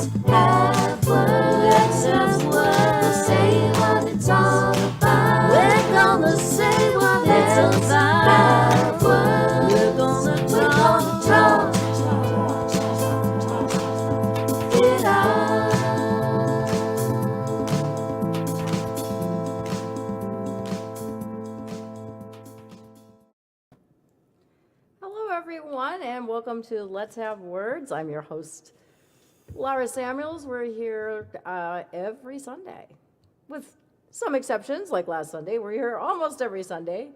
have words. Let's have words. Say what it's all about. We're gonna say what it's about. Have words. We're gonna talk it out. Hello, everyone, and welcome to Let's Have Words. I'm your host, Lara Samuels. We're here every Sunday, with some exceptions, like last Sunday. We're here almost every Sunday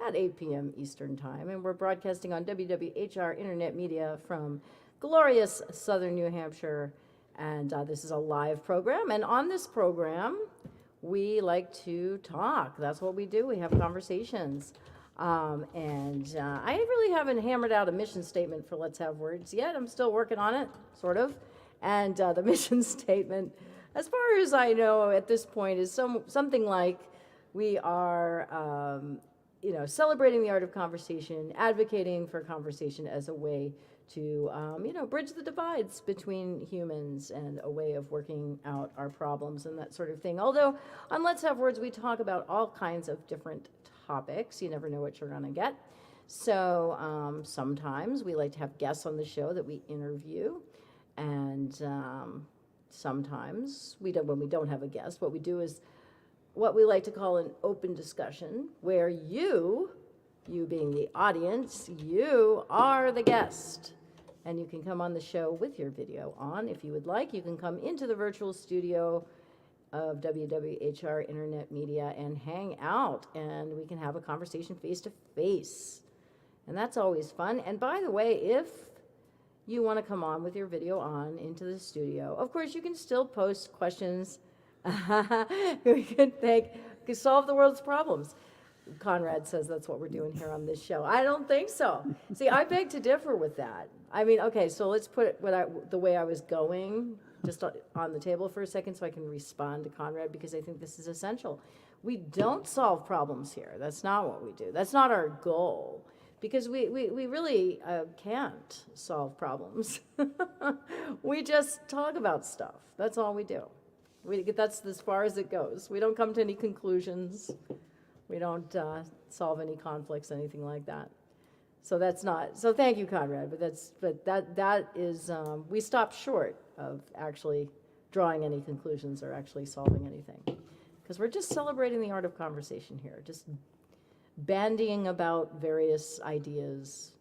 at 8 p.m. Eastern Time, and we're broadcasting on WWHR Internet Media from glorious southern New Hampshire, and this is a live program, and on this program, we like to talk. That's what we do. We have conversations. I really haven't hammered out a mission statement for Let's Have Words yet. I'm still working on it, sort of. And the mission statement, as far as I know at this point, is something like we are, celebrating the art of conversation, advocating for conversation as a way to, bridge the divides between humans and a way of working out our problems and that sort of thing. Although on Let's Have Words, we talk about all kinds of different topics. You never know what you're going to get. So sometimes we like to have guests on the show that we interview. And sometimes when we don't have a guest, what we do is what we like to call an open discussion, where you being the audience, you are the guest. And you can come on the show with your video on if you would like. You can come into the virtual studio of WWHR Internet Media and hang out, and we can have a conversation face to face. And that's always fun. And by the way, if you want to come on with your video on into the studio, of course you can still post questions. We can solve the world's problems. Conrad says that's what we're doing here on this show. I don't think so. See, I beg to differ with that. I mean, okay, so let's put it the way I was going just on the table for a second so I can respond to Conrad, because I think this is essential. We don't solve problems here. That's not what we do. That's not our goal, because we really can't solve problems. We just talk about stuff. That's all we do. That's as far as it goes. We don't come to any conclusions. We don't solve any conflicts, anything like that. So that's not. So thank you, Conrad. But that is. We stop short of actually drawing any conclusions or actually solving anything, because we're just celebrating the art of conversation here. Just bandying about various ideas.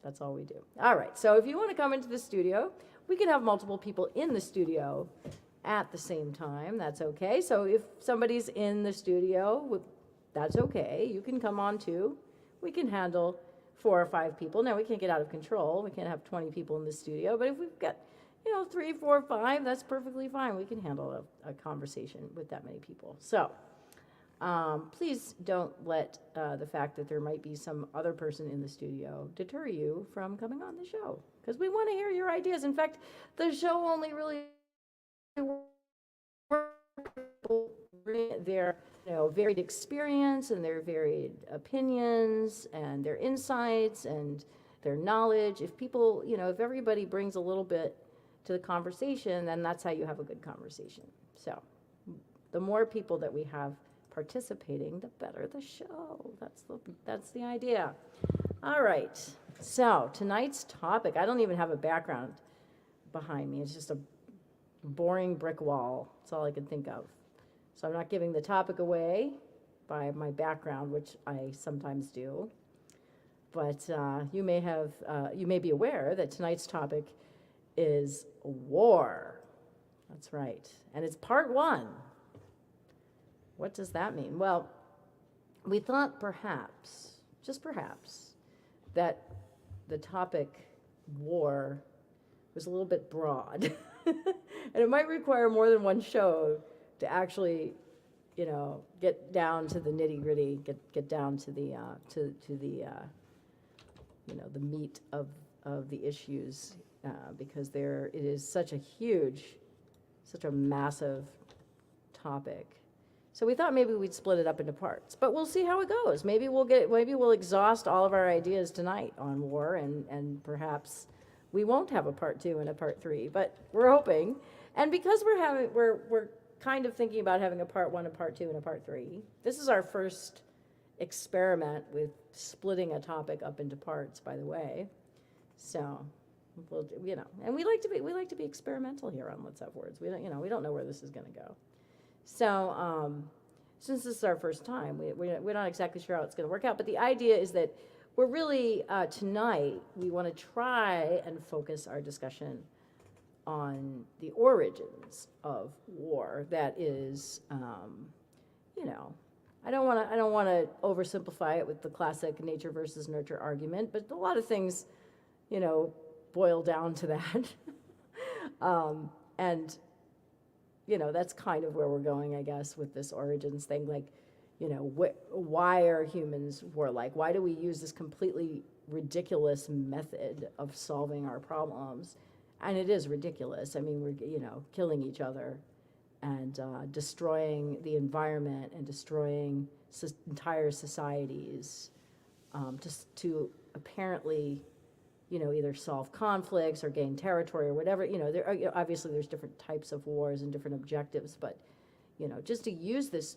That's all we do. All right. So if you want to come into the studio, we can have multiple people in the studio at the same time. That's okay. So if somebody's in the studio, that's okay. You can come on too. We can handle 4 or 5 people. Now, we can't get out of control. We can't have 20 people in the studio. But if we've got, 3, 4, 5, that's perfectly fine. We can handle a conversation with that many people. So please don't let the fact that there might be some other person in the studio deter you from coming on the show, because we want to hear your ideas. In fact, the show only really their varied experience and their varied opinions and their insights and their knowledge. If people, if everybody brings a little bit to the conversation, then that's how you have a good conversation. So the more people that we have participating, the better the show. That's the idea. All right. So tonight's topic, I don't even have a background behind me. It's just a boring brick wall. That's all I can think of. So I'm not giving the topic away by my background, which I sometimes do. But you may be aware that tonight's topic is war. That's right. And it's part 1. What does that mean? Well, we thought perhaps, just perhaps, that the topic war was a little bit broad. And it might require more than one show to actually, get down to the nitty-gritty, get down to the the meat of the issues, because it is such a massive topic. So we thought maybe we'd split it up into parts, but we'll see how it goes. Maybe we'll exhaust all of our ideas tonight on war, and perhaps we won't have a part 2 and a part 3, but we're hoping. And because we're kind of thinking about having a part 1, a part 2, and a part 3. This is our first experiment with splitting a topic up into parts, by the way. So, we'll, and we like to be experimental here on Let's Have Words. We don't know where this is going to go. So, since this is our first time, we're not exactly sure how it's going to work out. But the idea is that we're really tonight we want to try and focus our discussion on the origins of war. That is, I don't want to oversimplify it with the classic nature versus nurture argument, but a lot of things, boil down to that. And that's kind of where we're going, I guess, with this origins thing. Like, why are humans warlike? Why do we use this completely ridiculous method of solving our problems? And it is ridiculous. I mean, we're, killing each other and destroying the environment and destroying entire societies just to apparently, either solve conflicts or gain territory or whatever. Obviously there's different types of wars and different objectives, but, just to use this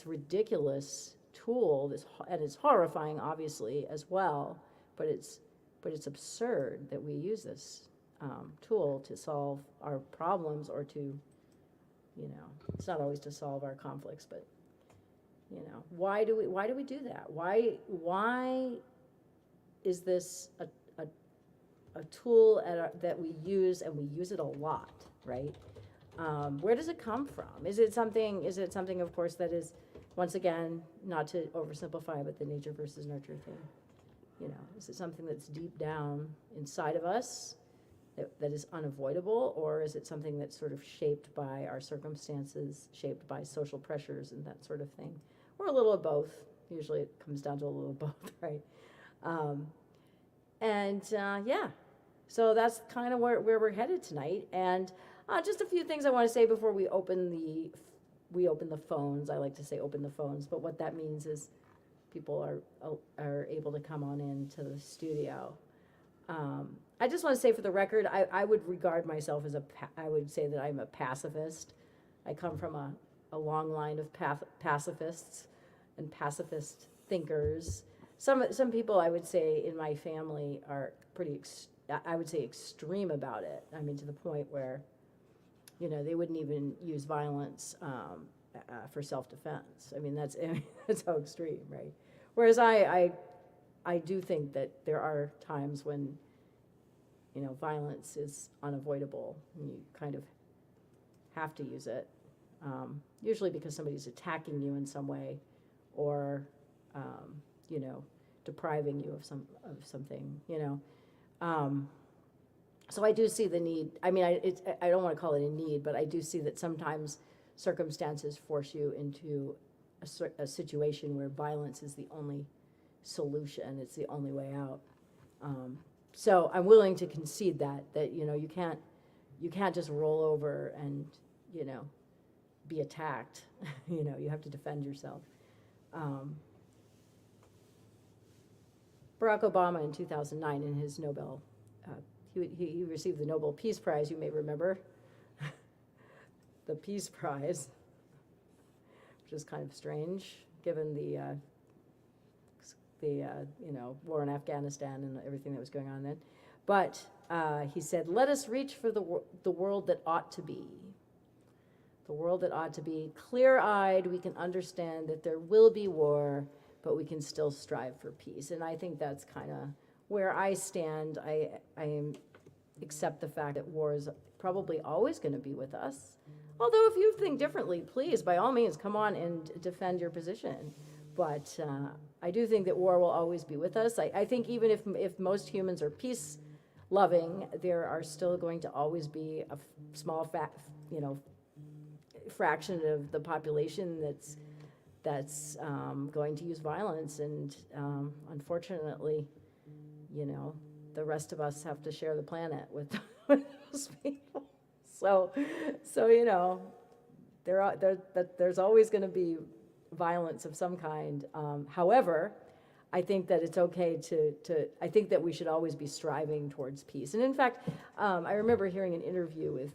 ridiculous tool, and it's horrifying, obviously, as well, but it's absurd that we use this tool to solve our problems or to, it's not always to solve our conflicts, but, why do we do that? Why is this a tool that we use, and we use it a lot, right? Where does it come from? Is it something, of course, that is, once again, not to oversimplify, but the nature versus nurture thing? Is it something that's deep down inside of us that is unavoidable, or is it something that's sort of shaped by our circumstances, shaped by social pressures and that sort of thing? Or a little of both. Usually it comes down to a little of both, right? So that's kind of where we're headed tonight. And just a few things I want to say before we open the phones. I like to say open the phones, but what that means is people are able to come on into the studio. I just want to say, for the record, I would regard myself as I would say that I'm a pacifist. I come from a long line of pacifists and pacifist thinkers. Some people, I would say, in my family are pretty, I would say, extreme about it. I mean, to the point where, they wouldn't even use violence for self-defense. I mean, that's how extreme, right? Whereas I do think that there are times when, violence is unavoidable, and you kind of have to use it, usually because somebody's attacking you in some way, or, depriving you of something, So I do see the need. I mean, I don't want to call it a need, but I do see that sometimes circumstances force you into a situation where violence is the only solution. It's the only way out. So I'm willing to concede that you can't just roll over and be attacked. You have to defend yourself. Barack Obama in 2009, in his Nobel, he received the Nobel Peace Prize. You may remember the Peace Prize, which is kind of strange given the war in Afghanistan and everything that was going on then. But he said, "Let us reach for the world that ought to be. The world that ought to be. Clear-eyed, we can understand that there will be war, but we can still strive for peace." And I think that's kind of where I stand. I accept the fact that war is probably always going to be with us. Although if you think differently, please, by all means, come on and defend your position. But I do think that war will always be with us. I think even if most humans are peace-loving, there are still going to always be a small fraction of the population that's going to use violence, and unfortunately, the rest of us have to share the planet with those people. So there's always going to be violence of some kind. However, I think that it's okay I think that we should always be striving towards peace. And in fact, I remember hearing an interview with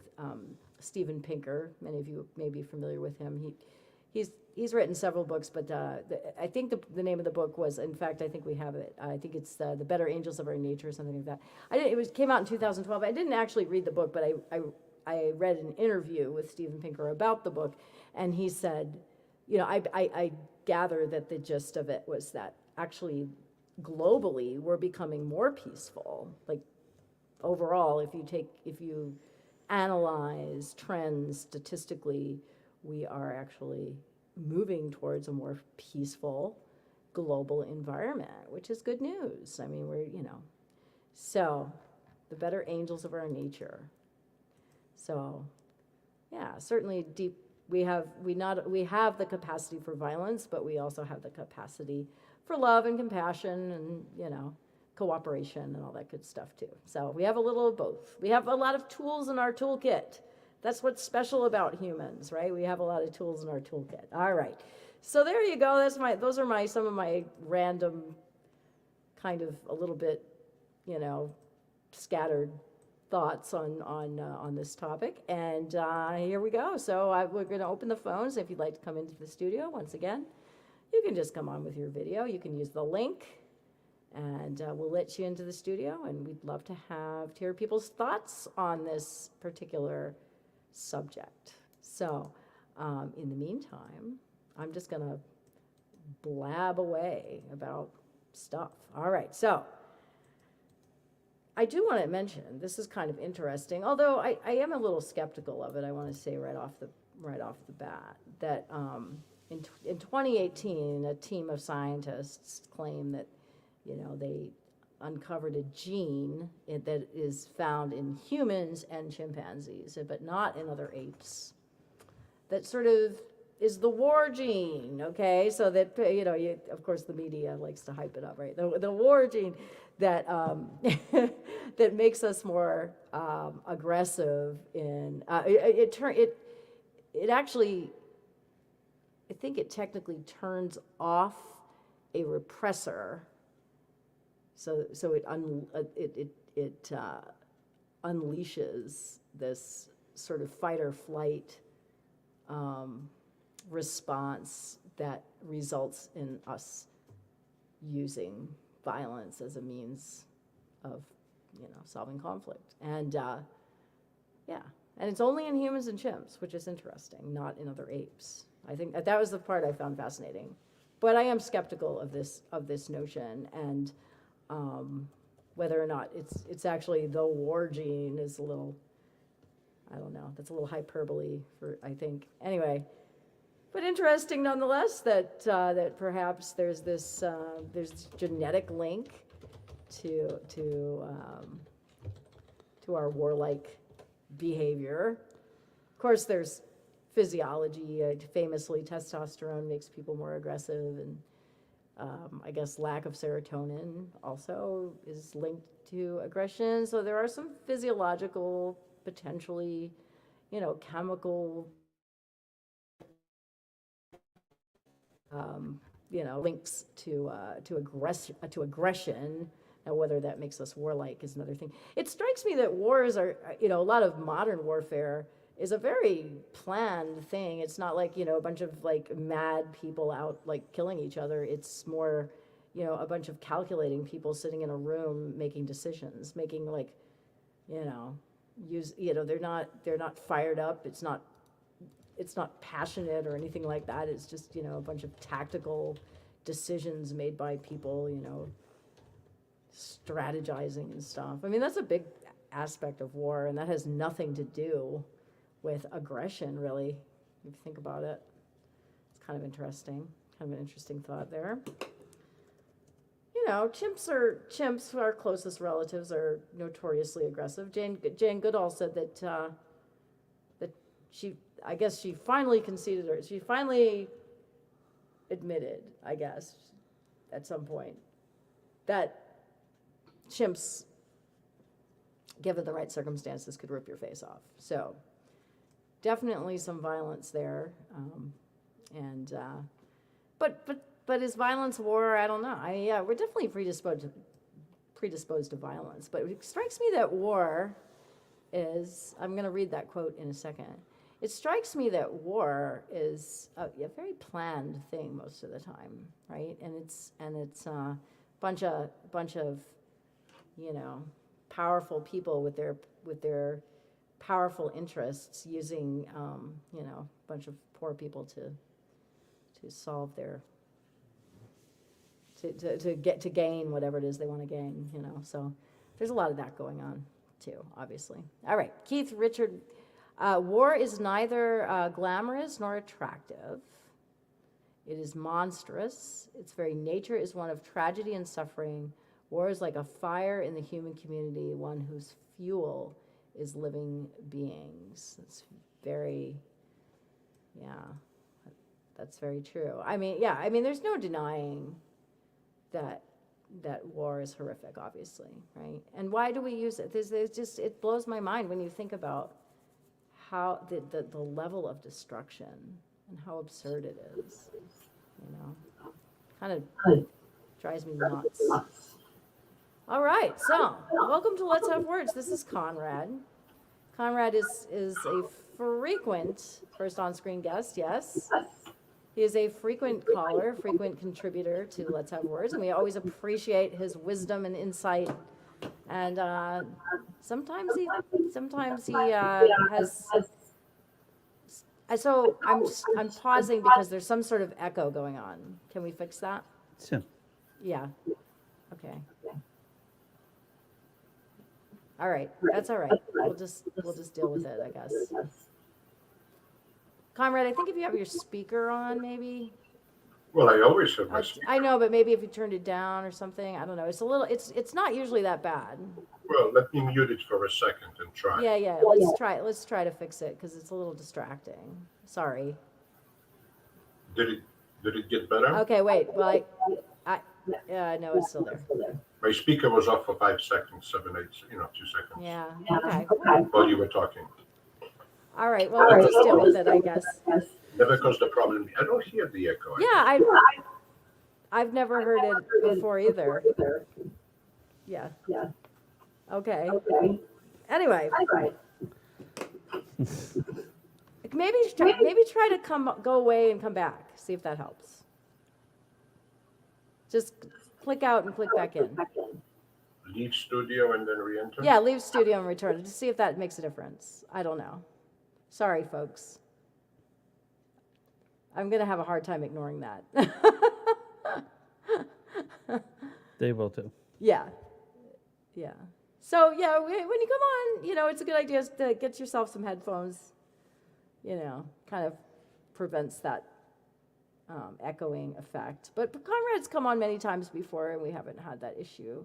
Steven Pinker. Many of you may be familiar with him. He's written several books, but I think the name of the book was, in fact, I think we have it. I think it's The Better Angels of Our Nature, or something like that. It came out in 2012. I didn't actually read the book, but I read an interview with Steven Pinker about the book, and he said, I gather that the gist of it was that actually globally we're becoming more peaceful. Like overall, if you analyze trends statistically, we are actually moving towards a more peaceful global environment, which is good news. I mean, so the better angels of our nature. So, yeah, certainly deep. We have the capacity for violence, but we also have the capacity for love and compassion and, cooperation and all that good stuff too. So we have a little of both. We have a lot of tools in our toolkit. That's what's special about humans, right? We have a lot of tools in our toolkit. All right. So there you go. Those are some of my random kind of a little bit, scattered thoughts on this topic, and here we go. So we're going to open the phones. If you'd like to come into the studio, once again, you can just come on with your video. You can use the link, and we'll let you into the studio, and we'd love to hear people's thoughts on this particular subject. So in the meantime, I'm just going to blab away about stuff. All right, so I do want to mention, this is kind of interesting, although I am a little skeptical of it. I want to say right off the bat that in 2018, a team of scientists claimed that, they uncovered a gene that is found in humans and chimpanzees, but not in other apes, that sort of is the war gene, okay? So that, of course, the media likes to hype it up, right? The war gene that that makes us more aggressive in it actually, I think it technically turns off a repressor, so it unleashes this sort of fight or flight response that results in us using violence as a means of, solving conflict. And and it's only in humans and chimps, which is interesting, not in other apes. I think that was the part I found fascinating. But I am skeptical of this notion, and whether or not it's actually the war gene is a little, I don't know, that's a little hyperbole I think. Anyway, but interesting nonetheless that that perhaps there's this genetic link to our warlike behavior. Of course, there's physiology. Famously, testosterone makes people more aggressive, and I guess lack of serotonin also is linked to aggression. So there are some physiological, potentially, chemical, links to aggression. Now, whether that makes us warlike is another thing. It strikes me that wars are, a lot of modern warfare is a very planned thing. It's not like, a bunch of mad people out killing each other. It's more, a bunch of calculating people sitting in a room making decisions, making they're not fired up. It's not passionate or anything like that. It's just, a bunch of tactical decisions made by people, strategizing and stuff. I mean, that's a big aspect of war, and that has nothing to do with aggression, really, if you think about it. It's kind of interesting, kind of an interesting thought there. Chimps, our closest relatives, are notoriously aggressive. Jane Goodall said that she finally conceded, or she finally admitted, I guess, at some point, that chimps, given the right circumstances, could rip your face off. So definitely some violence there, but but is violence war? I don't know. Yeah, we're definitely predisposed to violence, but it strikes me that war is, I'm going to read that quote in a second. It strikes me that war is a very planned thing most of the time, right? And it's a bunch of powerful people with their powerful interests using a bunch of poor people to solve their to gain whatever it is they want to gain, So there's a lot of that going on too, obviously. All right, Keith Richard. War is neither glamorous nor attractive. It is monstrous. Its very nature is one of tragedy and suffering. War is like a fire in the human community, one whose fuel is living beings. That's very, that's very true. I mean, there's no denying that war is horrific, obviously, right? And why do we use it? It blows my mind when you think about how the level of destruction and how absurd it is, kind of drives me nuts. All right, so welcome to Let's Have Words. This is Conrad. Conrad is a frequent first on-screen guest, yes. He is a frequent caller, frequent contributor to Let's Have Words, and we always appreciate his wisdom and insight. And sometimes he has. So I'm pausing because there's some sort of echo going on. Can we fix that? Sure. Yeah. Okay. All right. That's all right. We'll just deal with it, I guess. Conrad, I think if you have your speaker on, maybe. Well, I always have my speaker. I know, but maybe if you turned it down or something, I don't know. It's not usually that bad. Well, let me mute it for a second and try. Yeah. Let's try to fix it because it's a little distracting. Sorry. Did it get better? Okay, wait. Well, no, it's still there. My speaker was off for 5 seconds, 7, 8, 2 seconds. Yeah. Okay. While you were talking. All right. Well, we'll just deal with it, I guess. Never caused a problem. I don't hear the echo. Yeah, I've never heard it before either. Yeah. Okay. Anyway. Maybe try to go away and come back. See if that helps. Just click out and click back in. Leave studio and then re-enter? Yeah, leave studio and return. Just see if that makes a difference. I don't know. Sorry, folks. I'm going to have a hard time ignoring that. They will too. Yeah. So, yeah, when you come on, it's a good idea to get yourself some headphones. Kind of prevents that echoing effect. But Conrad's come on many times before, and we haven't had that issue,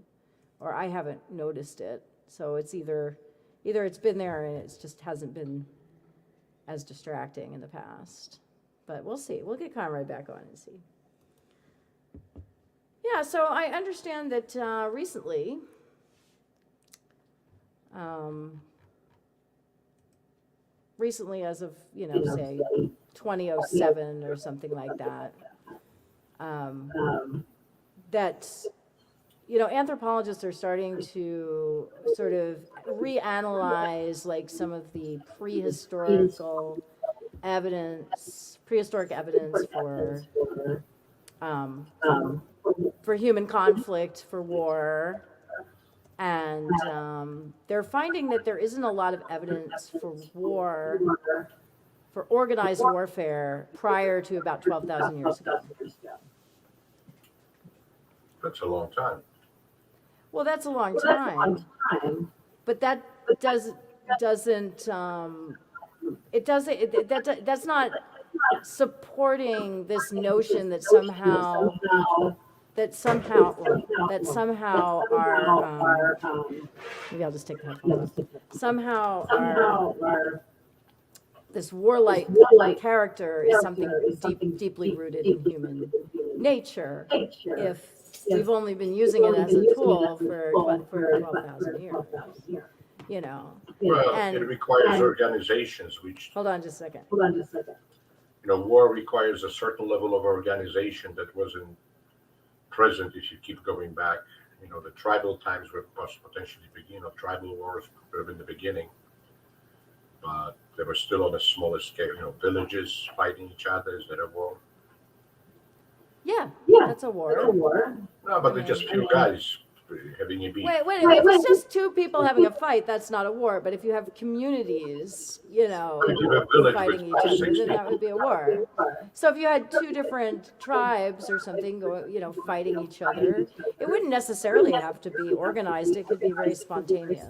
or I haven't noticed it. So it's either it's been there and it just hasn't been as distracting in the past. But we'll see. We'll get Conrad back on and see. Yeah, so I understand that recently, as of, say 2007 or something like that, that, anthropologists are starting to sort of reanalyze like some of the prehistoric evidence for human conflict, for war. And they're finding that there isn't a lot of evidence for organized warfare prior to about 12,000 years ago. That's a long time. Well, that's a long time, but that's not supporting this notion that somehow our maybe I'll just take the headphones off. Somehow our this warlike character is something deeply rooted in human nature. If we've only been using it as a tool for 12,000 years, Well, it requires organizations which. Hold on just a second. war requires a certain level of organization that wasn't present if you keep going back. The tribal times were potentially tribal wars were in the beginning, but they were still on a smaller scale. Villages fighting each other. Is that a war? Yeah, that's a war. No, but they're just few guys having a beef. Wait, if it's just two people having a fight, that's not a war. But if you have communities, If you have village fighting with each other, 6 then that people, would be a war. So if you had two different tribes or something, fighting each other, it wouldn't necessarily have to be organized. It could be very spontaneous.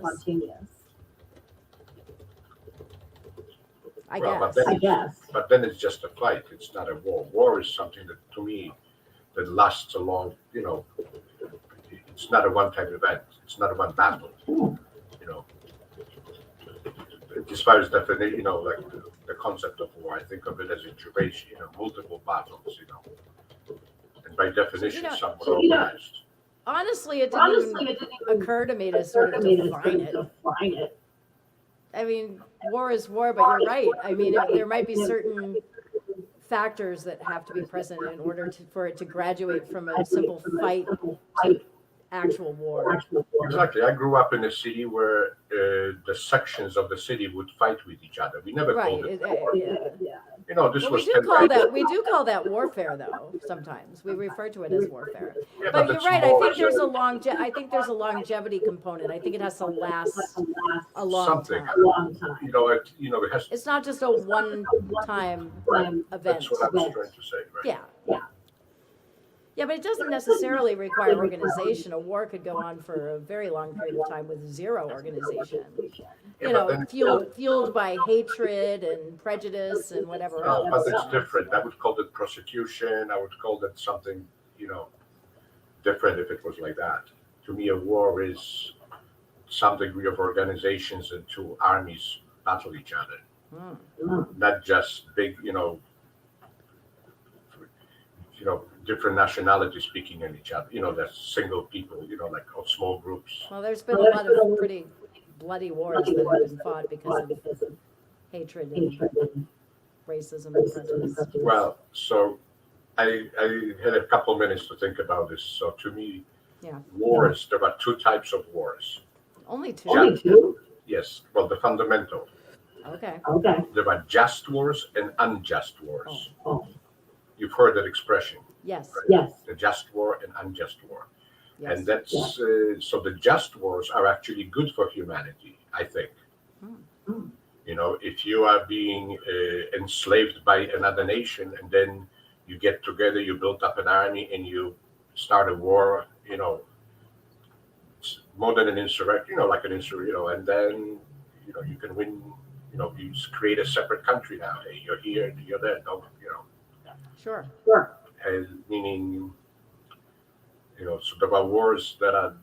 I well, guess. but then it's just a fight. It's not a war. War is something that, to me, that lasts a long. It's not a one-time event. It's not a one battle. As far as definition, like the concept of war, I think of it as a duration, multiple battles, and by definition, somewhat organized. Honestly, it didn't even occur to me to sort of define it. I mean, war is war, but you're right. I mean, there might be certain factors that have to be present in order for it to graduate from a simple fight to actual war. Exactly. I grew up in a city where the sections of the city would fight with each other. We never called it war. This was. We do call that warfare, though. Sometimes we refer to it as warfare. Yeah, But you're that's right. I more think there's a longevity component. I think it has to last a long something. time. It has. It's not just a one-time event. That's what I was trying to say. Right? Yeah, but it doesn't necessarily require organization. A war could go on for a very long period of time with zero organization. Fueled by hatred and prejudice and whatever else. But it's different. I would call it prosecution. I would call it something, different if it was like that. To me, a war is some degree of organizations and two armies battle each other. Not just big, different nationalities speaking in each other. That's single people. Like small groups. Well, there's been a lot of pretty bloody wars that have been fought because of hatred and racism and prejudice. Well, so I had a couple minutes to think about this. So to me, wars, there are two types of wars. Only two? Yes. Well, the fundamental. Okay. There are just wars and unjust wars. You've heard that expression. Yes. The just war and unjust war. Yes. And that's so the just wars are actually good for humanity, I think. If you are being enslaved by another nation and then you get together, you build up an army and you start a war, more than an insurrection, like an insurrection, and then, you can win, you create a separate country now. Hey, you're here, you're there, don't, Sure. And meaning, so there are wars that are,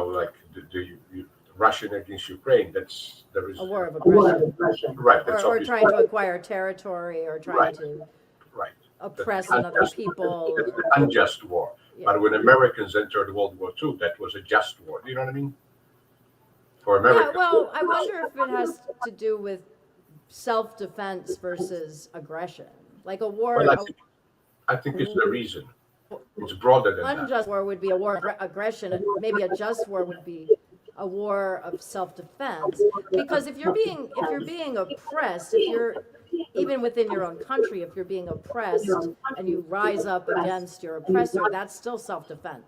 like the Russian against Ukraine. There is a war of aggression. Right. That's or trying to acquire territory or trying to oppress another people. It's an unjust war. Yeah. But when Americans entered World War II, that was a just war. Do you know what I mean? For America. Yeah, well, I wonder if it has to do with self-defense versus aggression. Like a war. Well, I think it's the reason. It's broader than unjust war would be a war of aggression, and maybe a just war would be a war of self-defense. Because if you're being oppressed, if you're even within your own country, if you're being oppressed and you rise up against your oppressor, that's still self-defense.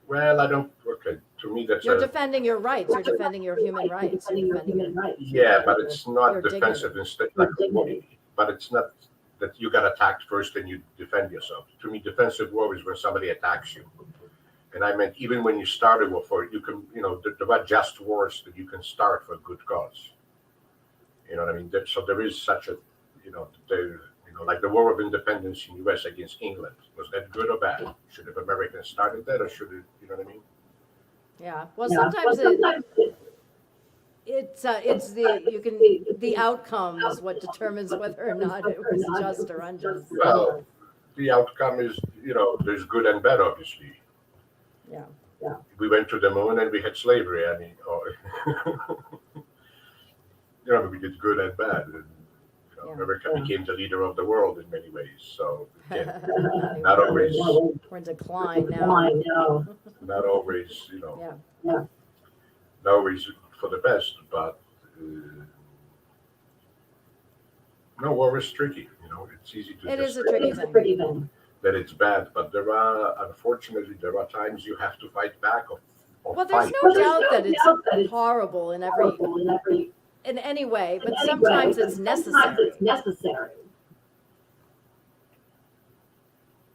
Well, I don't. Okay, to me that's. You're defending your rights. You're defending your human rights. Yeah, but it's not defensive instead. But it's not that you got attacked first and you defend yourself. To me, defensive war is when somebody attacks you. And I meant even when you start a war, you can, there are just wars that you can start for a good cause. You know what I mean? So there is such a, like the War of Independence in U.S. against England. Was that good or bad? Should have Americans started that, or should it? You know what I mean? Yeah. Well, sometimes it's the outcome is what determines whether or not it was just or unjust. Well, the outcome is, there's good and bad, obviously. Yeah. We went to the moon and we had slavery. I mean, we did good and bad. And Yeah. America became the leader of the world in many ways. So again, Not not always, We're in decline now. not always, Yeah. not always for the best, but no, war is tricky. It's easy to It just is a say tricky thing. that it's bad, but unfortunately, there are times you have to fight back or Well, there's fight. no doubt that it's horrible in in any way, but sometimes it's necessary.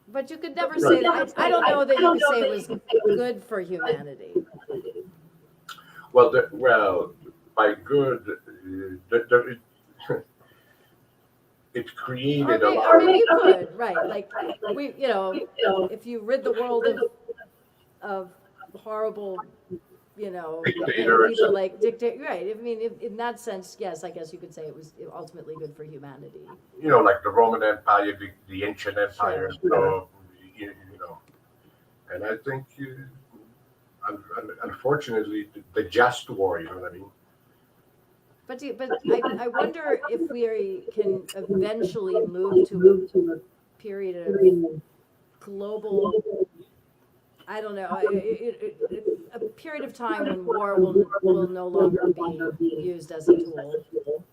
But you could never say that. I don't know that you could say it was good for humanity. Well, by good, it created Or maybe you could, right? Like if you rid the world of horrible, dictators. people like dictate. Right. I mean, in that sense, yes, I guess you could say it was ultimately good for humanity. Like the Roman Empire, the ancient empires. Sure. And I think, unfortunately, the just war. You know what I mean? But I wonder if we can eventually move to a period of global, I don't know, a period of time when war will no longer be used as a tool.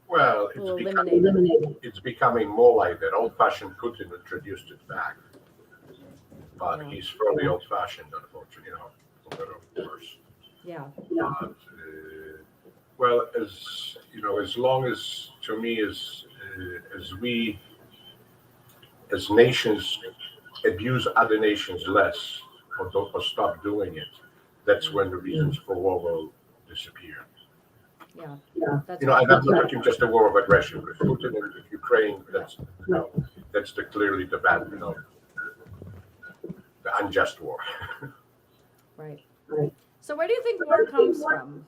Well, We'll eliminate it. it's becoming more like that. Old-fashioned Putin introduced it back, but Yeah. he's fairly old-fashioned, unfortunately. For better or worse. Yeah. But, well, as long as, to me, as we, as nations, abuse other nations less or stop doing it, that's when the reasons for war will disappear. Yeah. I'm not talking just a war of aggression. With Putin and Ukraine, that's clearly the bad, the unjust war. Right. So where do you think war comes from?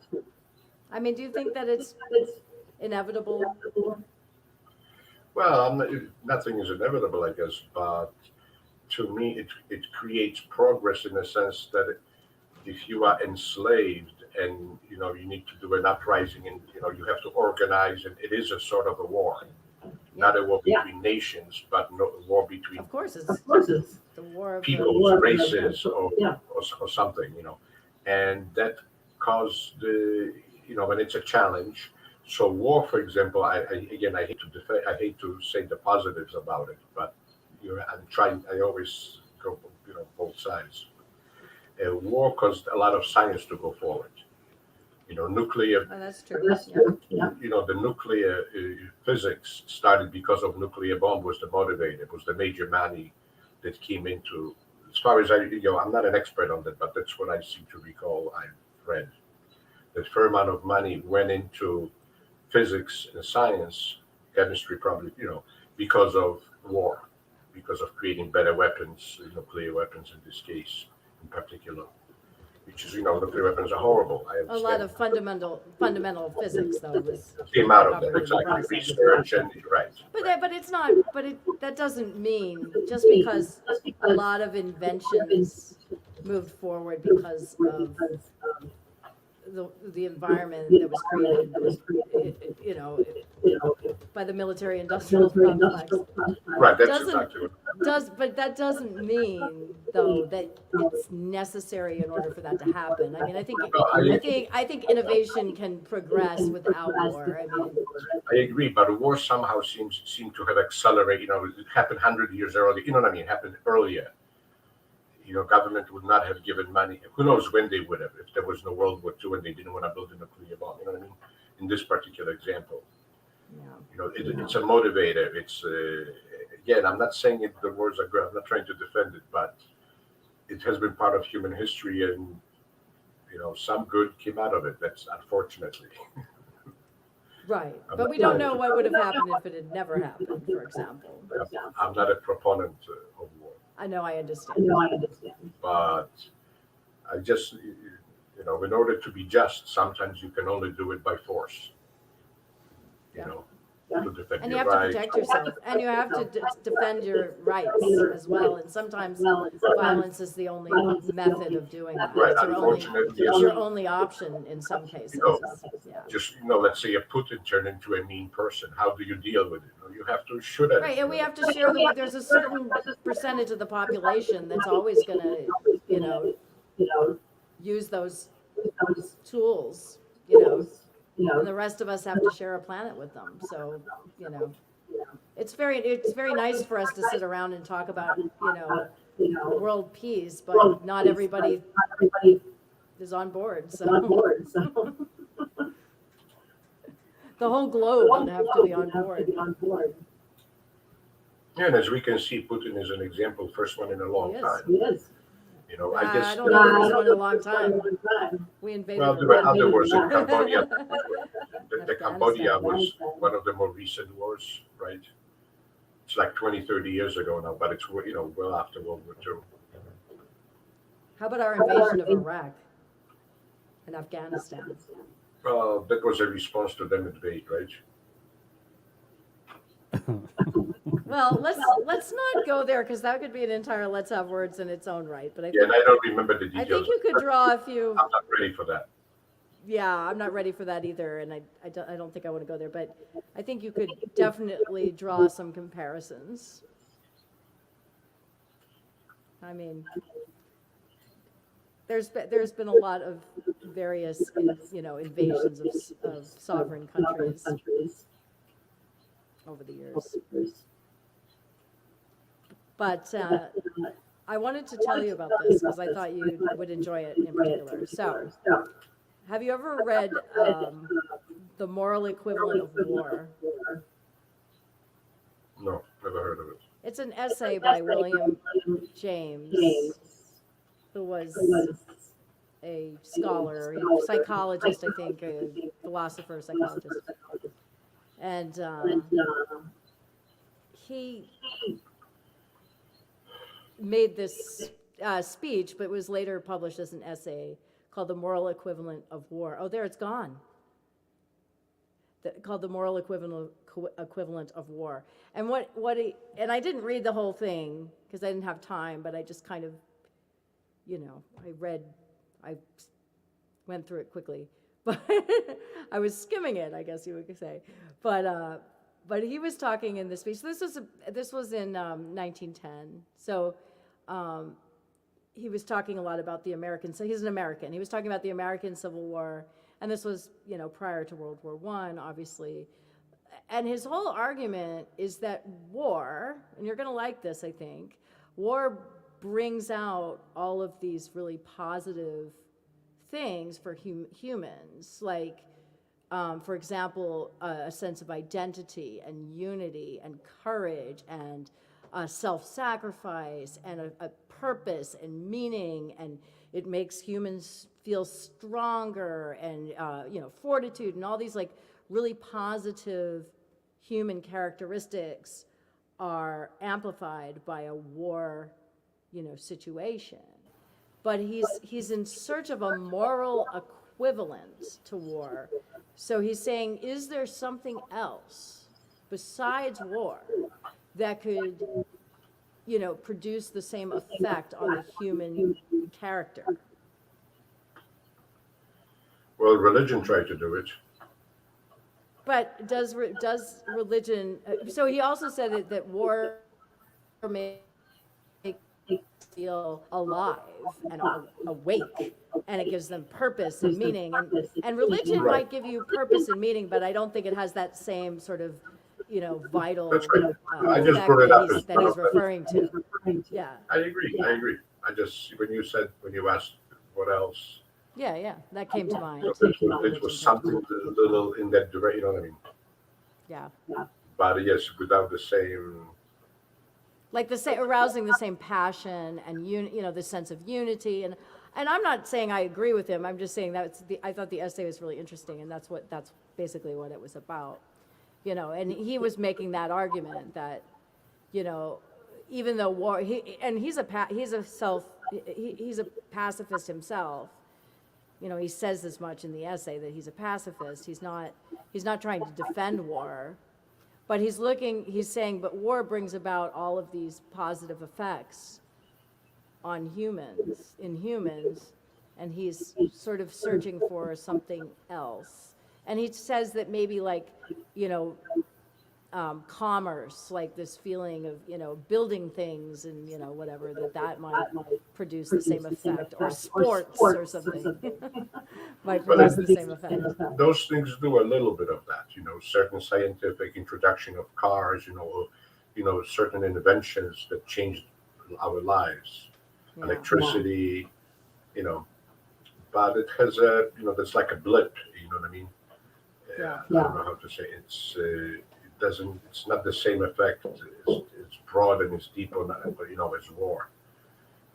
I mean, do you think that it's inevitable? Well, nothing is inevitable, I guess, but to me, it creates progress in the sense that if you are enslaved and you need to do an uprising and you have to organize, and it is a sort of a war, not a war between nations, but a war between Of course, it's the war of peoples, races, or something, and that caused when it's a challenge. So war, for example, I hate to say the positives about it, but I always go both sides. War caused a lot of science to go forward. Nuclear. Oh, that's true. Yeah. The nuclear physics started because of nuclear bomb was the motivator. It was the major money that came into. As far as I'm not an expert on that, but that's what I seem to recall. I've read that fair amount of money went into physics and science, chemistry probably, because of war, because of creating better weapons, nuclear weapons in this case in particular. Which is, nuclear weapons are horrible. I understand. A lot of fundamental physics, though, came out of that. covered in the Exactly. process. Research and right. But it's not. That doesn't mean just because a lot of inventions moved forward because of the environment that was created, by the military-industrial complex. Right. That's Doesn't- exactly what. But that doesn't mean, though, that it's necessary in order for that to happen. I mean, I think innovation can progress without war. I mean, I agree, but war somehow seem to have accelerated. It happened 100 years earlier. You know what I mean? It happened earlier. Government would not have given money. Who knows when they would have, if there was no World War II and they didn't want to build a nuclear bomb. You know what I mean? In this particular example, yeah. it's a motivator. It's again, I'm not saying the wars are good. I'm not trying to defend it, but it has been part of human history, and some good came out of it. That's unfortunately. Right, but we don't know what would have happened if it had never happened, for example. I'm not a proponent of war. I know, I understand. But I just, in order to be just, sometimes you can only do it by force. Yeah. to defend And you your have to rights. protect yourself, and you have to defend your rights as well. And sometimes violence is the only method of doing that. Right, It's unfortunately, your only option in some cases. Yeah. just, let's say a Putin turned into a mean person. How do you deal with it? You have to shoot at it. Right, and we have to share there's a certain percentage of the population that's always gonna, use those tools, and the rest of us have to share a planet with them. So, it's very nice for us to sit around and talk about, world peace, but not everybody is on board. So the whole globe would have to be on board. Yeah, and as we can see, Putin is an example, first one in a long time. He is. I guess. I don't know if there's one in a long time. We invaded. Well, there were Iraq. other wars in Cambodia. The Afghanistan. Cambodia was one of the more recent wars, right? It's like 20, 30 years ago now, but it's, well after World War II. How about our invasion of Iraq and Afghanistan? That was a response to them invade, right? Well, let's not go there because that could be an entire let's have words in its own right. But I Yeah, and think, I don't remember the I details. think you could draw a few. I'm not ready for that. Yeah, I'm not ready for that either, and I don't think I want to go there. But I think you could definitely draw some comparisons. I mean, there's been a lot of various invasions of sovereign countries over the years. But I wanted to tell you about this because I thought you would enjoy it in particular. So, have you ever read The Moral Equivalent of War? No, never heard of it. It's an essay by William James, who was a scholar, a psychologist, I think, a philosopher, psychologist. And he made this speech, but it was later published as an essay called The Moral Equivalent of War. Oh, there, it's gone. Called The Moral Equivalent of War. And and I didn't read the whole thing because I didn't have time, but I just kind of, I went through it quickly. But I was skimming it, I guess you would say. But he was talking in this speech. This was in 1910. So he was talking a lot about the American. So he's an American. He was talking about the American Civil War, and this was prior to World War I, obviously. And his whole argument is that war, and you're going to like this, I think, war brings out all of these really positive things for humans, like, for example, a sense of identity and unity and courage and self-sacrifice and a purpose and meaning, and it makes humans feel stronger and fortitude and all these like really positive human characteristics are amplified by a war situation. But he's in search of a moral equivalent to war. So he's saying, is there something else besides war that could, produce the same effect on the human character? Well, religion tried to do it. But does religion? So he also said that war makes feel alive and awake, and it gives them purpose and meaning. And religion might give you purpose and meaning, but I don't think it has that same sort of, vital That's right. I just effect brought it up that he's referring to. Yeah. I agree. I just, when you asked what else, Yeah, that came to mind. it was something a little in that direction, you know what I mean? Yeah. But yes, without the same. Like arousing the same passion and the sense of unity, and I'm not saying I agree with him. I'm just saying I thought the essay was really interesting, and that's basically what it was about, And he was making that argument that, even though war, he's a pacifist himself. He says as much in the essay that he's a pacifist. He's not trying to defend war, But he's saying, but war brings about all of these positive effects on humans, and he's sort of searching for something else. And he says that maybe like, you know, commerce, like this feeling of, you know, building things and, you know, whatever, that might produce the same effect, or sports or something might produce the same effect. Those things do a little bit of that, you know, certain scientific introduction of cars, you know, certain inventions that changed our lives, Yeah. electricity, you know, but it has a, you know, that's like a blip, you know what I mean? Yeah. I don't know how to say it. It's not the same effect. It's broad and it's deep, you know, as war.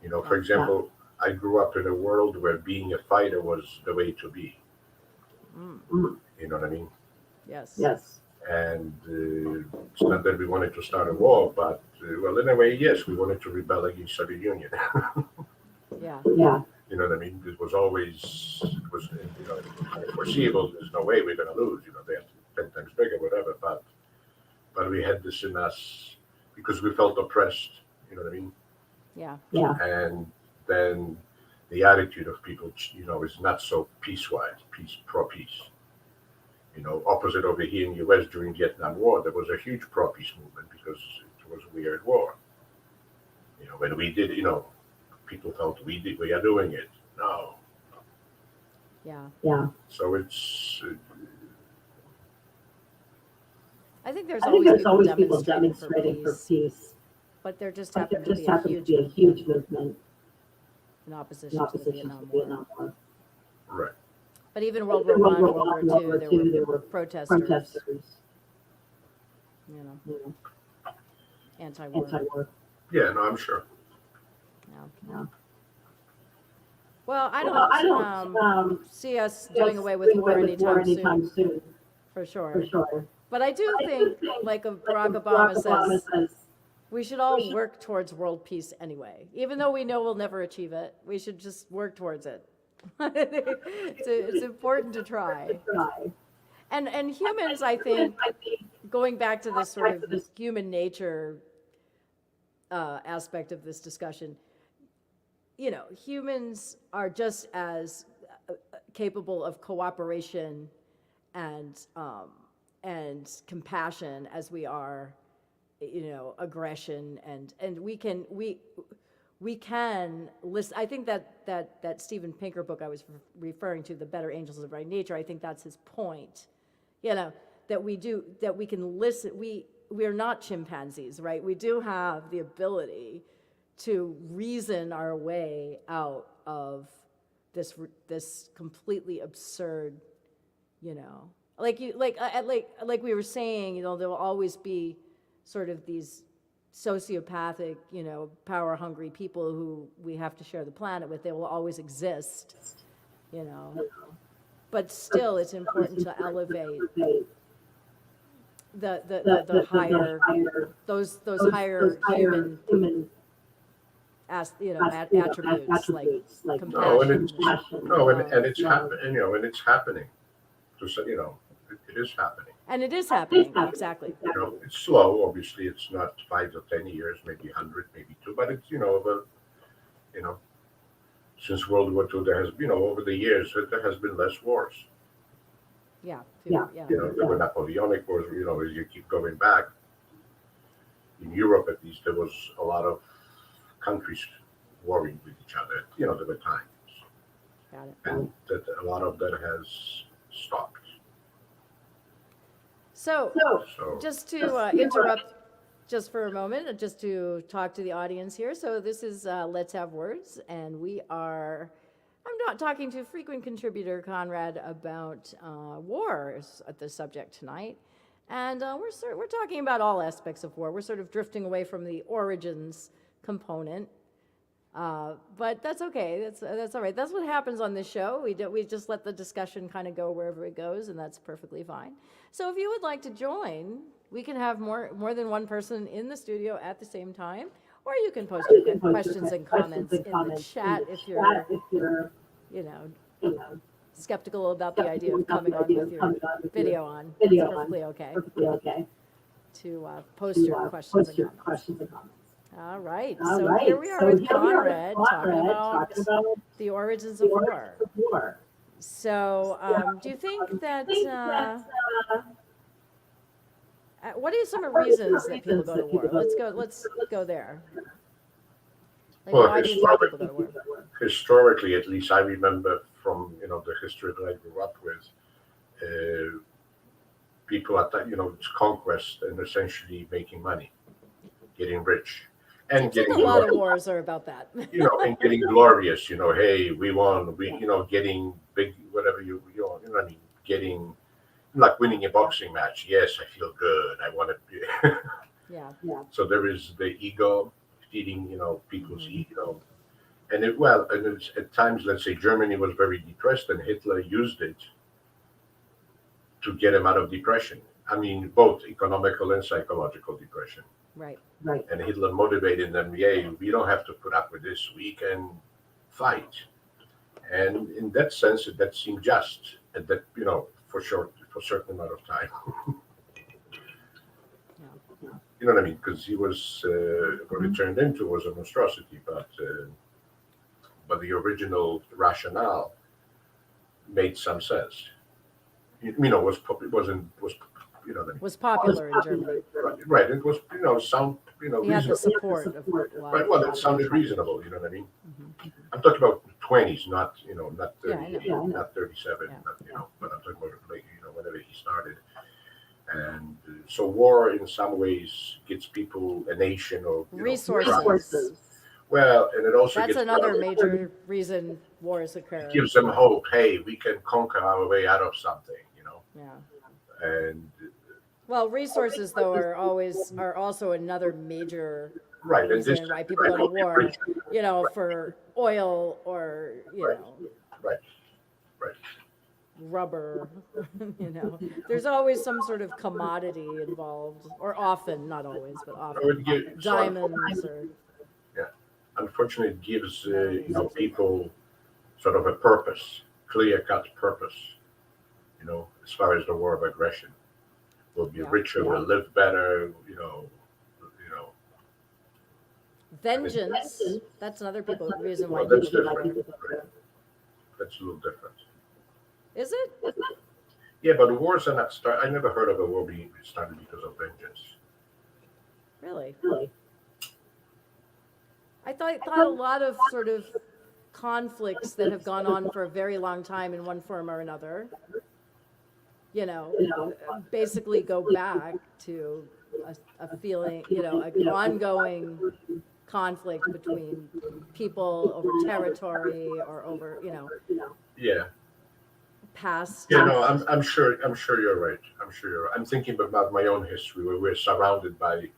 You know, for example, I grew up in a world where being a fighter was the way to be. You know what I mean? Yes. And it's not that we wanted to start a war, but well, in a way, yes, we wanted to rebel against Soviet Union. Yeah. You know what I mean? It was you know, foreseeable. There's no way we're going to lose. You know, they're 10 times bigger, whatever. But we had this in us because we felt oppressed. You know what I mean? Yeah. And then the attitude of people, you know, is not so pro-peace. You know, opposite over here in the U.S. during Vietnam War, there was a huge pro-peace movement because it was a weird war. You know, when we did, you know, people felt we are doing it. No. Yeah. So it's. I think there's always people demonstrating for peace, but there just happened to be a huge movement in opposition to the Vietnam War. Right. But even World War I, World War II, there were protesters. You know, anti-war. Yeah, no, I'm sure. Yeah. Well, I don't see us doing away with war anytime soon, for sure. But I do think, like Barack Obama says, we should all work towards world peace anyway. Even though we know we'll never achieve it, we should just work towards it. It's important to try. And humans, I think, going back to this sort of human nature aspect of this discussion, you know, humans are just as capable of cooperation and compassion as we are, you know, aggression, and we can listen. I think that Steven Pinker book I was referring to, The Better Angels of Right Nature, I think that's his point. You know, that we can listen. We are not chimpanzees, right? We do have the ability to reason our way out of this completely absurd, you know, like we were saying, you know, there will always be sort of these sociopathic, you know, power hungry people who we have to share the planet with. They will always exist, you know, but still it's important to elevate the higher, those higher human attributes like compassion. And it's happening. You know, and it's happening. So, you know, it is happening. And it is happening, exactly. You know, it's slow. Obviously, it's not 5 or 10 years, maybe 100, maybe 2. But it's, you know, since World War II, there has, you know, over the years, there has been less wars. Yeah. You know, there were Napoleonic wars. You know, as you keep going back, in Europe at least, there was a lot of countries warring with each other. You know, there were times. Got it. And that a lot of that has stopped. So just to interrupt just for a moment, just to talk to the audience here. So this is Let's Have Words, and I'm not talking to frequent contributor Conrad about wars at the subject tonight. And we're talking about all aspects of war. We're sort of drifting away from the origins component. But that's okay. That's all right. That's what happens on this show. We just let the discussion kind of go wherever it goes, and that's perfectly fine. So if you would like to join, we can have more than one person in the studio at the same time, or you can post your questions and comments in the chat if you're you know, skeptical about the idea of coming on with your video on. It's perfectly okay. to post your questions and comments. All right, so here we are with Conrad talking about the origins of war. So, do you think that, what are some reasons that people go to war? Let's go there. Like, Well, why do you think people go to war? historically, at least I remember from the history that I grew up with, people at that it's conquest and essentially making money, getting rich, and Seems like getting a lot of wars are about that. and getting glorious. Hey, we won. We getting big, whatever you what I mean, getting like winning a boxing match. Yes, I feel good. I want to be. Yeah. So there is the ego, feeding people's ego, and it's, at times, let's say Germany was very depressed, and Hitler used it to get him out of depression. I mean, both economical and psychological depression. Right. And Hitler motivated them. Yeah, we don't have to put up with this. We can fight. And in that sense, that seemed just, and that for a certain amount of time. You know what I mean? Because he was what it turnn into was a monstrosity, but the original rationale made some sense. Was Popular in Germany. Right. It was sound He had the reasonable. support of a lot Right. of Well, the it sounded population. reasonable. You know what I mean? I'm talking about the 20s, not not 30, Yeah, I know. not 37, Yeah. but I'm talking about like whenever he started. And so war, in some ways, gets people a nation or Resources. Well, and it also That's gets another major reason wars occur. gives them hope. Hey, we can conquer our way out of something. Yeah. And Well, resources though are also another major right, and this reason why people go to war. For oil or right. rubber. There's always some sort of commodity involved, or often, not always, but often, diamonds or. Unfortunately, it gives people sort of a purpose, clear-cut purpose. As far as the war of aggression, we'll be richer, we'll live better. Vengeance. That's another reason why Well, that's people go to different. war. That's a little different. Is it? Yeah, but the wars are not start. I never heard of a war being started because of vengeance. Really? I thought a lot of sort of conflicts that have gone on for a very long time in one form or another, basically go back to a feeling, an ongoing conflict between people over territory or over, Yeah. past. Yeah, no, I'm sure you're right. I'm thinking about my own history where we're surrounded by,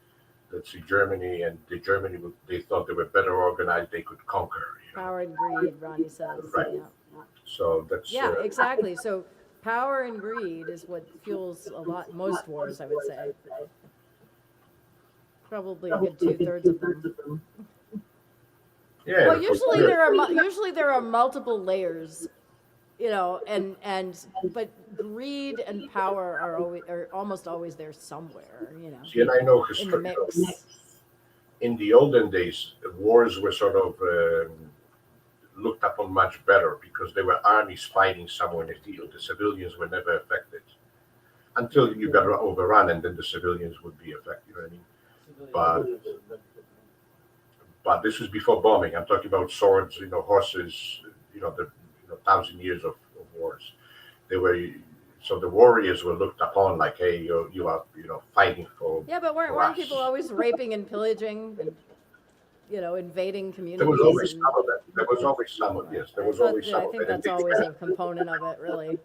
let's see, Germany, and they thought they were better organized, they could conquer. Power and greed, Ronnie says. Right. Yeah. So that's Exactly. So power and greed is what fuels most wars, I would say. Probably a good 2/3 of them. Yeah. Well, usually there are multiple layers, but greed and power are almost always there somewhere, See, and I know in the mix. in the olden days, wars were sort of looked upon much better because there were armies fighting somewhere in the field. The civilians were never affected until you got overrun, and then the civilians would be affected. You know what I mean? But this was before bombing. I'm talking about swords, horses, the 1,000 years of wars. They were so the warriors were looked upon like, hey, you are fighting for. Yeah, but weren't people always raping and pillaging and invading communities? There was always some of that. There was always some of yes. There was always some. I think that's always a component of it, really.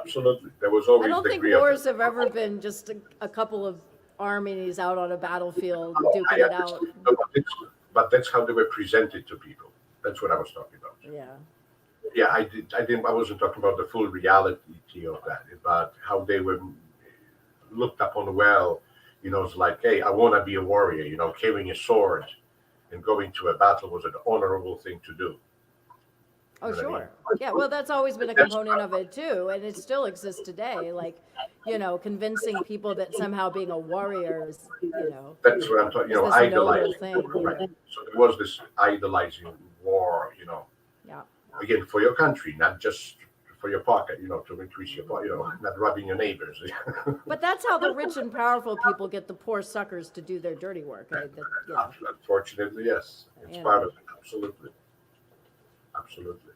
Absolutely, there was always. I don't think wars have ever been just a couple of armies out on a battlefield duking it out. But that's how they were presented to people. That's what I was talking about. Yeah. Yeah, I wasn't talking about the full reality of that, but how they were looked upon. Well, it's like, hey, I want to be a warrior. Carrying a sword and going to a battle was an honorable thing to do. Oh, You know what I mean? sure. Yeah, well, that's always been a component of it too, and it still exists today. Like, convincing people that somehow being a warrior is, That's what I'm talking. is this noble Idolizing. thing. Right. So there was this idolizing war. Yeah. Again, for your country, not just for your pocket. To increase your pocket. Not robbing your neighbors. But that's how the rich and powerful people get the poor suckers to do their dirty work. Unfortunately, yes, it's You part know. of it. Absolutely. Absolutely.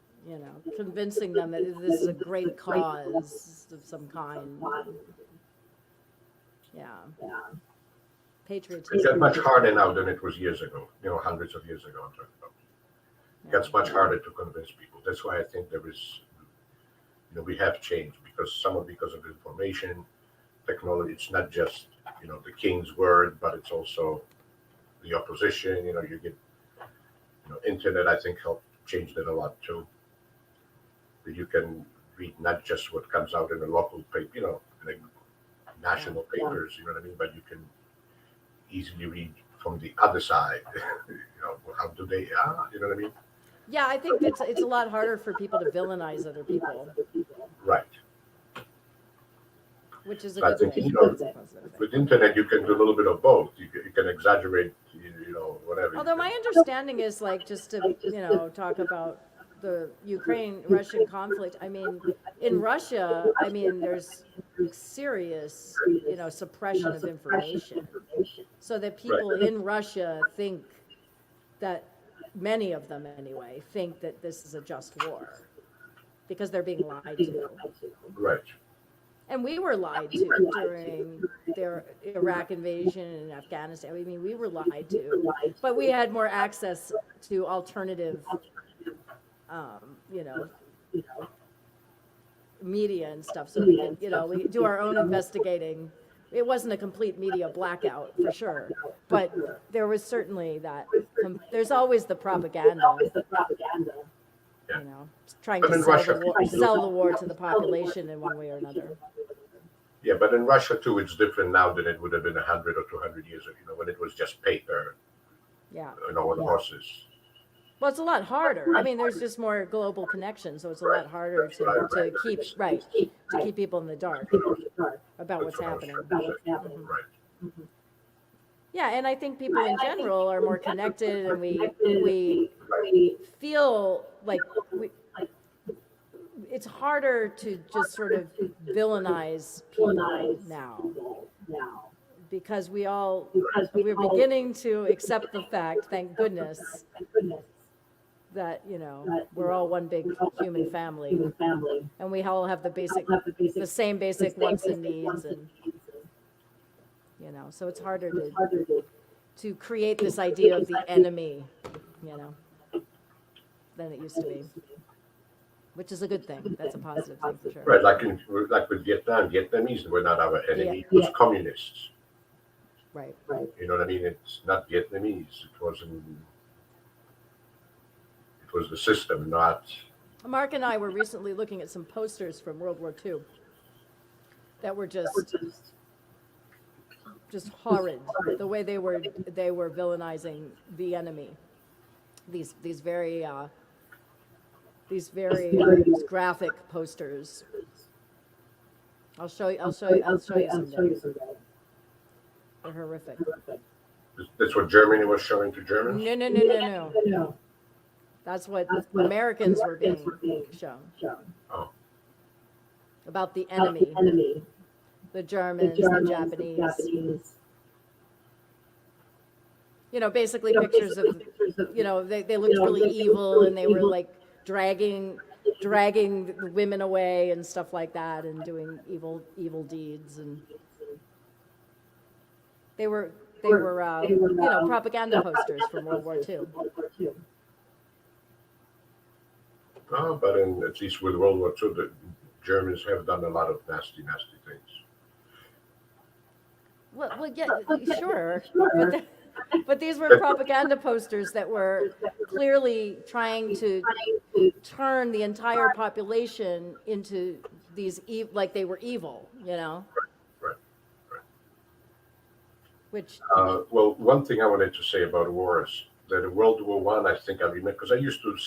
Convincing them that this is a great cause of some kind. Yeah. It Patriotism. gets much harder now than it was years ago. Hundreds of years ago. I'm talking about. It gets much harder to convince people. That's why I think there is. We have changed because of information, technology. It's not just the king's word, but it's also the opposition. You get internet. I think helped change that a lot too. That you can read not just what comes out in the local paper, in the national papers. You know what I mean? But you can easily read from the other side. How do they? You know what I mean? Yeah, I think it's a lot harder for people to villainize other people, Right. which is a I good think thing. with internet you can do a little bit of both. You can exaggerate, whatever. Although my understanding is just to talk about the Ukraine-Russian conflict. I mean, in Russia, there's serious suppression of information, so that people in Russia think that many of them anyway think that this is a just war because they're being lied to. Right. And we were lied to during their Iraq invasion and Afghanistan. We were lied to, but we had more access to alternative, media and stuff. So we could, we do our own investigating. It wasn't a complete media blackout for sure, but there was certainly that. There's always the propaganda. Trying But in to Russia, sell the war to the population in one way or another. Yeah, but in Russia too, it's different now than it would have been 100 or 200 years ago. When it was just paper, Yeah. and horses. Well, it's a lot harder. There's just more global connection, so it's a lot harder to keep people in the dark about what's happening. Right. Yeah, and I think people in general are more connected, and we feel like it's harder to just sort of villainize people now. Because we're beginning to accept the fact, thank goodness, that we're all one big human family, and we all have the same basic wants and needs, and so it's harder to create this idea of the enemy, than it used to be, which is a good thing. That's a positive thing for sure. Right, like with Vietnam, Vietnamese were not our enemy. It was communists. Right. You know what I mean? It's not Vietnamese. It was the system, not. Mark and I were recently looking at some posters from World War II that were just horrid. The way they were villainizing the enemy. These very graphic posters. I'll show you someday. They're horrific. That's what Germany was showing to Germans? No. That's what Americans were being shown. Oh. About the enemy. The Germans, the Japanese. Basically pictures of, they looked really evil, and they were like dragging the women away and stuff like that, and doing evil deeds, and they were propaganda posters from World War II. Oh, but at least with World War II, the Germans have done a lot of nasty things. Well, yeah, sure. But these were propaganda posters that were clearly trying to turn the entire population into these like they were evil, Right. Which Well, one thing I wanted to say about wars, the World War One, I think I remember, because I used to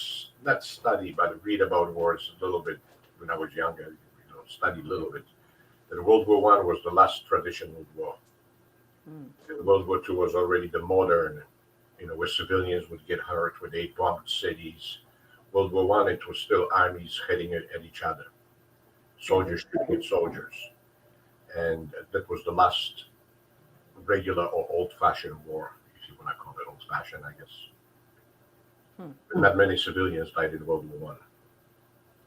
not study, but read about wars a little bit when I was younger, study a little bit. And World War One was the last traditional war. And World War Two was already the modern, where civilians would get hurt, where they bombed cities. World War One, it was still armies heading at each other, soldiers shooting at soldiers, and that was the last regular or old-fashioned war, if you want to call it old-fashioned, I guess. Not many civilians died in World War One.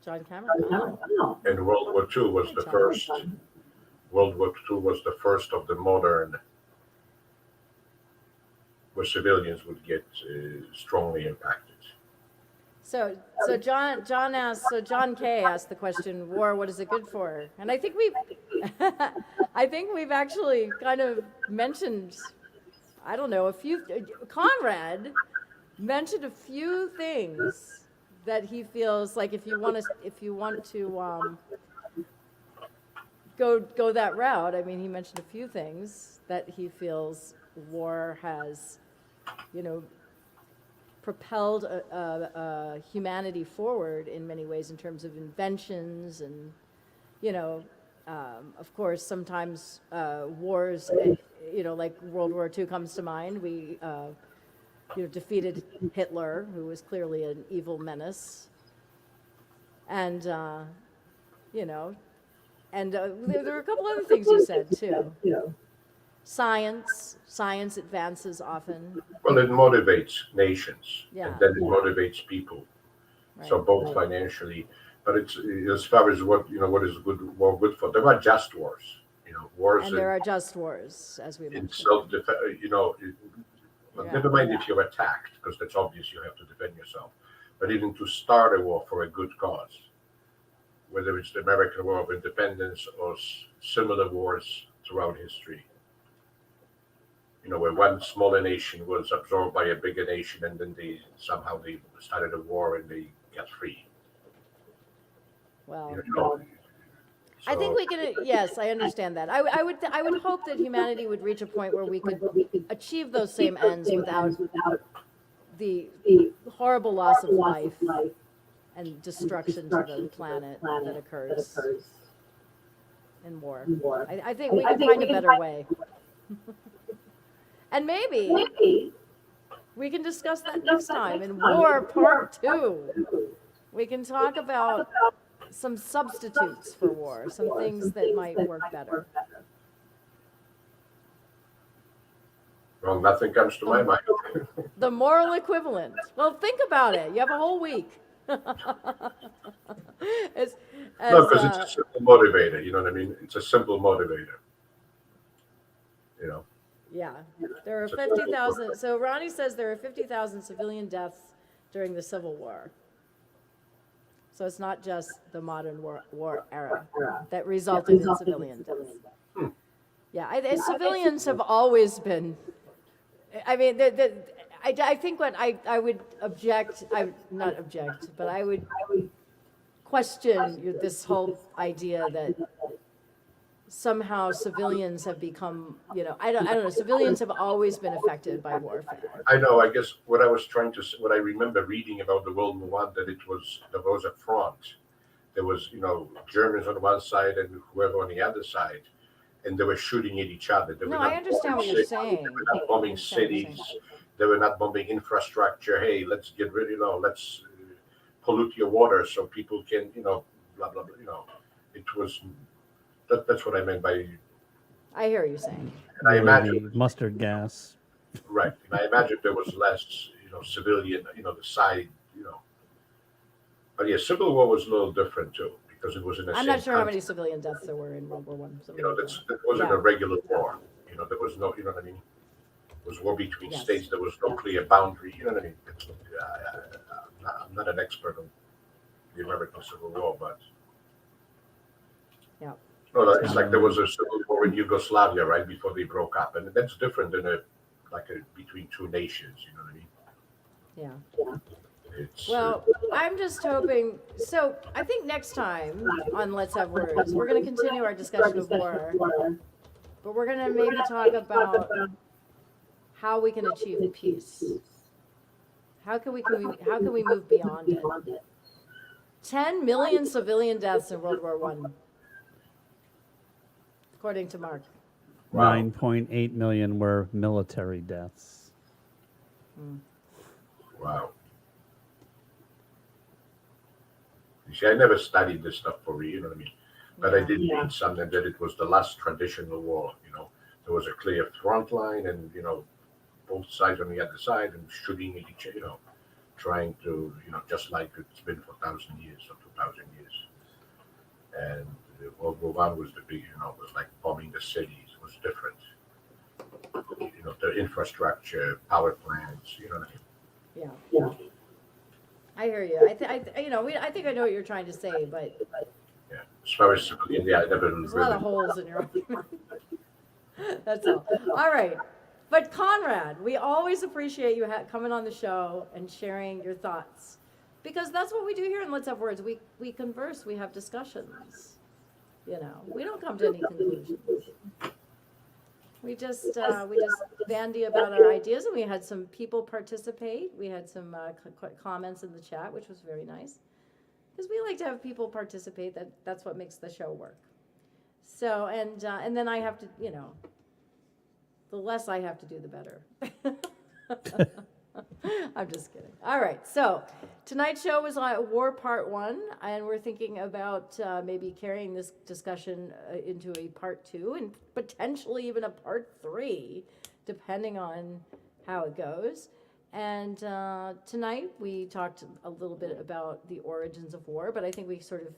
John Cameron. Oh. And World War Two was the first. World War II was the first of the modern, where civilians would get strongly impacted. So John K asked the question, war, what is it good for? And I think we've actually kind of mentioned, I don't know, Conrad mentioned a few things that he feels like if you want to go that route. I mean, he mentioned a few things that he feels war has, propelled humanity forward in many ways in terms of inventions and, of course, sometimes wars, like World War II comes to mind. We, defeated Hitler, who was clearly an evil menace, and, and there were a couple other things you said too. Science advances often. Well, it motivates nations, Yeah. and then it motivates people. Right. So both financially, but it's as far as what is good for. There are just wars, wars. And there are just wars, as we in mentioned. self-defense. Never mind if you're attacked, because that's obvious. You have to defend yourself. But even to start a war for a good cause, whether it's the American War of Independence or similar wars throughout history. Where one smaller nation was absorbed by a bigger nation, and then they started a war and they got free. Well, So, I think we can. Yes, I understand that. I would hope that humanity would reach a point where we could achieve those same ends without the horrible loss of life and destruction to the planet that occurs in war. I think we can find a better way. And maybe we can discuss that next time in War Part 2. We can talk about some substitutes for war, some things that might work better. Well, nothing comes to my mind. The moral equivalent. Well, think about it. You have a whole week. No, because it's a simple motivator. You know what I mean? It's a simple motivator. Yeah, there are 50,000. So Ronnie says there are 50,000 civilian deaths during the Civil War. So it's not just the modern war era that resulted in civilian deaths. Yeah, civilians have always been. I mean, I think what I would not object, but I would question this whole idea that somehow civilians have become, I don't know, civilians have always been affected by warfare. I know, I guess what I remember reading about the World War One, that there was a front. There was, Germans on one side and whoever on the other side, and they were shooting at each other. I understand what you're saying. They were not bombing cities. They were not bombing infrastructure. Hey, let's get rid, let's pollute your water so people can, blah, blah, blah, It was, that's what I meant by. I hear you saying. And I imagine mustard gas. Right, and I imagine there was less, civilian, the side, But yeah, Civil War was a little different too, because it was in the I'm same not sure how many country. civilian deaths there were in World War One. That wasn't a regular war. There was no, you know what I mean? It was war between Yes. states. There was no clear boundary. You know what I mean? I'm not an expert on the American Civil War, but Yeah. no, it's like there was a civil war in Yugoslavia right before they broke up, and that's different than between two nations. You know what I mean? Yeah. It's, Well, I'm just hoping. So I think next time on Let's Have Words, we're going to continue our discussion of war, but we're going to maybe talk about how we can achieve peace. How can we move beyond it? 10 million civilian deaths in World War One, according to Mark. Wow. 9.8 million were military deaths. Wow. You see, I never studied this stuff for real, you know what I mean? But I did read something that it was the last traditional war, you know. There was a clear front line and, you know, both sides on the other side and shooting at each other, you know, trying to, you know, just like it's been for 1,000 years or 2,000 years. And World War One was the big, you know, it was like bombing the cities, it was different. You know, the infrastructure, power plants, you know what I mean? Yeah. I hear you. I think I know what you're trying to say, but Yeah. As far as civilian, I never there's a lot of holes in your argument. That's all. All right. But Conrad, we always appreciate you coming on the show and sharing your thoughts, because that's what we do here in Let's Have Words. We converse, we have discussions. You know, we don't come to any conclusions. We just bandy about our ideas, and we had some people participate. We had some comments in the chat, which was very nice, because we like to have people participate. That's what makes the show work. So and then I have to, you know, the less I have to do, the better. I'm just kidding. All right, so tonight's show was on War Part 1, and we're thinking about maybe carrying this discussion into a Part 2 and potentially even a Part 3, depending on how it goes. And tonight we talked a little bit about the origins of war, but I think we sort of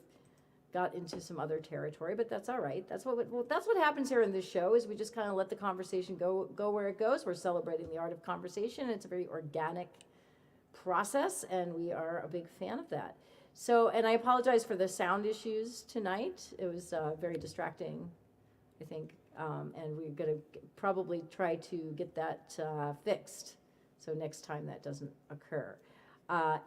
got into some other territory, but that's all right. That's what happens here in this show, is we just kind of let the conversation go where it goes. We're celebrating the art of conversation. It's a very organic process, and we are a big fan of that. So, and I apologize for the sound issues tonight. It was very distracting, I think, and we're going to probably try to get that fixed, so next time that doesn't occur.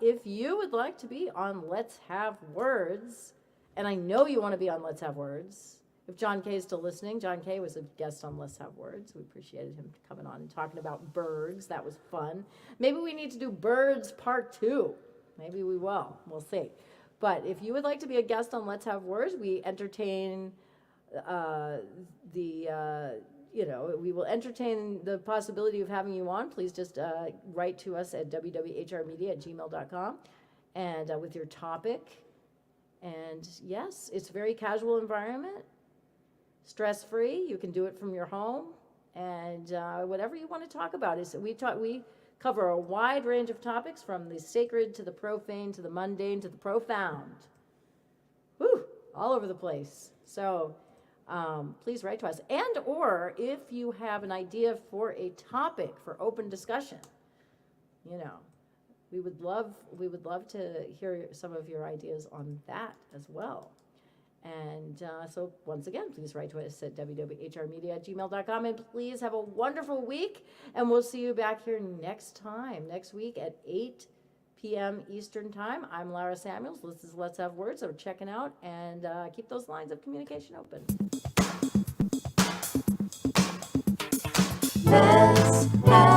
If you would like to be on Let's Have Words, and I know you want to be on Let's Have Words. If John Kay is still listening, John Kay was a guest on Let's Have Words. We appreciated him coming on and talking about birds. That was fun. Maybe we need to do Birds Part 2. Maybe we will. We'll see. But if you would like to be a guest on Let's Have Words, we entertain we will entertain the possibility of having you on. Please just write to us at wwhrmedia@gmail.com and with your topic. And yes, it's a very casual environment, stress-free. You can do it from your home, and whatever you want to talk about. We cover a wide range of topics, from the sacred to the profane to the mundane to the profound. Whew, all over the place. So please write to us. And or if you have an idea for a topic for open discussion, you know, we would love to hear some of your ideas on that as well. And so once again, please write to us at wwhrmedia@gmail.com, and please have a wonderful week, and we'll see you back here next week at 8 p.m. Eastern Time. I'm Lara Samuels. This is Let's Have Words. So checking out, and keep those lines of communication open. Let's have